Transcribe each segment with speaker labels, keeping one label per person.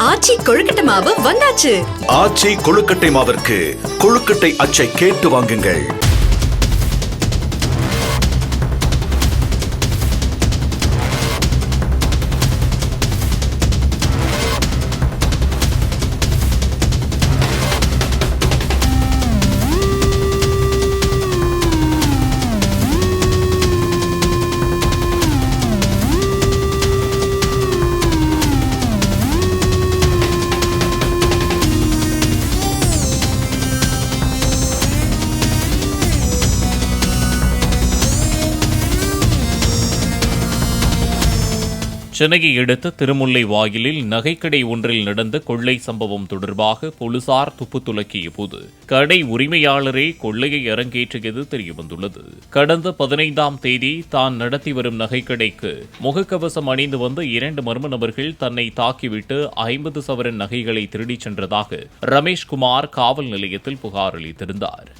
Speaker 1: ஆச்சி கொழுக்கட்டை மாவு வந்தாச்சு.
Speaker 2: ஆச்சி கொழுக்கட்டை மாவிற்கு கொழுக்கட்டை அச்சை கேட்டு வாங்குங்கள்.
Speaker 3: சென்னையை அடுத்த திருமுல்லை வாயிலில் நகைக்கடை ஒன்றில் நடந்த கொள்ளை சம்பவம் தொடர்பாக போலீசார் துப்பு துலக்கிய போது கடை உரிமையாளரே கொள்ளையை அரங்கேற்றியது தெரியவந்துள்ளது. கடந்த 15ஆம் தேதி தான் நடத்தி வரும் நகைக்கடைக்கு முகக்கவசம் அணிந்து வந்த 2 மர்ம நபர்கள் தன்னை தாக்கிவிட்டு 50 சவரன் நகைகளை திருடிச் சென்றதாக ரமேஷ்குமார் காவல் நிலையத்தில் புகார் அளித்திருந்தார்.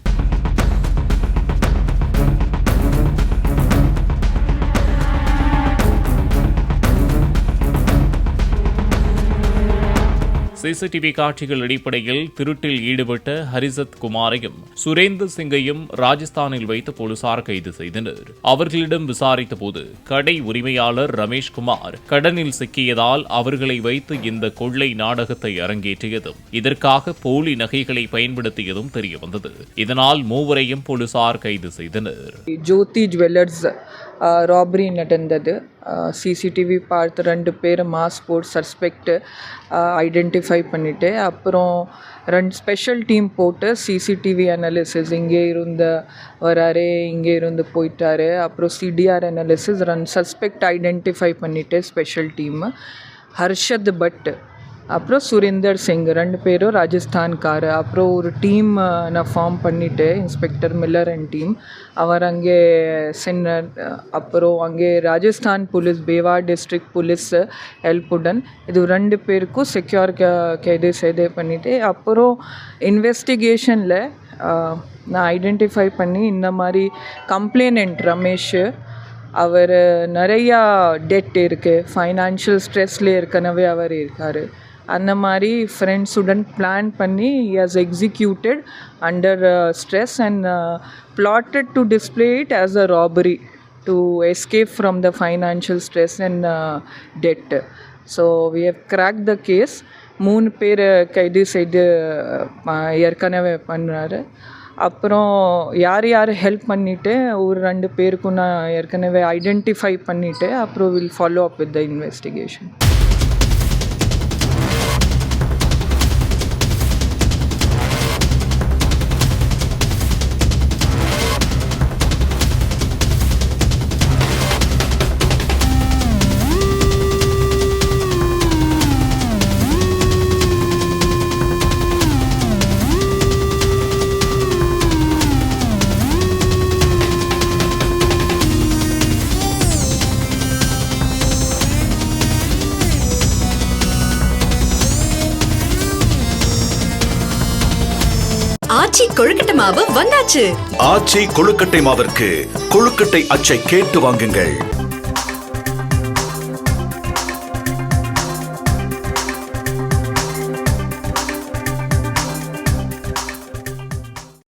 Speaker 3: சிசிடிவி காட்சிகள் அடிப்படையில் திருட்டில் ஈடுபட்ட ஹரிசத் குமாரையும் சுரேந்தர் சிங்கையும் ராஜஸ்தானில் வைத்து போலீசார் கைது செய்தனர். அவர்களிடம் விசாரித்தபோது கடை உரிமையாளர் ரமேஷ்குமார் கடனில் சிக்கியதால் அவர்களை வைத்து இந்த கொள்ளை நாடகத்தை அரங்கேற்றியதும் இதற்காக போலி நகைகளை பயன்படுத்தியதும் தெரியவந்தது. இதனால் மூவரையும் போலீசார் கைது செய்தனர்.
Speaker 4: ஜோதி ஜுவல்லர்ஸ் ராபரி நடந்தது. சிசிடிவி பார்த்து 2 பேர் மாஸ் போர்ட் சஸ்பெக்ட் ஐடென்டிஃபை பண்ணிட்டு அப்புறம் 2 ஸ்பெஷல் டீம் போட்டு சிசிடிவி அனாலிசிஸ் இங்கே இருந்து வராரு இங்கே இருந்து போயிட்டாரு அப்புறம் சிடிஆர் அனாலிசிஸ் 2 சஸ்பெக்ட் ஐடென்டிஃபை பண்ணிட்டு ஸ்பெஷல் டீம் ஹர்ஷத் பட் அப்புறம் சுரேந்தர் சிங் 2 பேரும் ராஜஸ்தான்கார். அப்புறம் ஒரு டீம் நான் ஃபார்ம் பண்ணிவிட்டு இன்ஸ்பெக்டர் மில்லர் அண்ட் டீம் அவர் அங்கே சென்னர். அப்புறம் அங்கே ராஜஸ்தான் போலீஸ் பேவார் டிஸ்ட்ரிக்ட் போலீஸ் ஹெல்ப்புடன் இது 2 பேருக்கும் செக்யூர் கைது செய்து பண்ணிவிட்டு அப்புறம் இன்வெஸ்டிகேஷனில் நான் ஐடென்டிஃபை பண்ணி இந்த மாதிரி கம்ப்ளைனன்ட் ரமேஷ் அவர் நிறையா டெட் இருக்குது, ஃபைனான்ஷியல் ஸ்ட்ரெஸ்ல ஏற்கனவே அவர் இருக்கார். அந்த மாதிரி ஃப்ரெண்ட்ஸுடன் பிளான் பண்ணி he has executed under stress and plotted to display it as a robbery to escape from the financial stress and debt. So we have cracked the case. 3 பேர் கைது செய்து ஏற்கனவே பண்ணுறாரு. அப்புறம் யார் யார் ஹெல்ப் பண்ணிவிட்டு ஒரு 2 பேருக்கும் நான் ஏற்கனவே ஐடென்டிஃபை பண்ணிவிட்டு அப்புறம் will follow up with the investigation.
Speaker 1: Aachi கொழுக்கட்டை மாவு வந்தாச்சு.
Speaker 2: ஆச்சி கொழுக்கட்டை மாவிற்கு கொழுக்கட்டை அச்சை கேட்டு வாங்குங்கள்.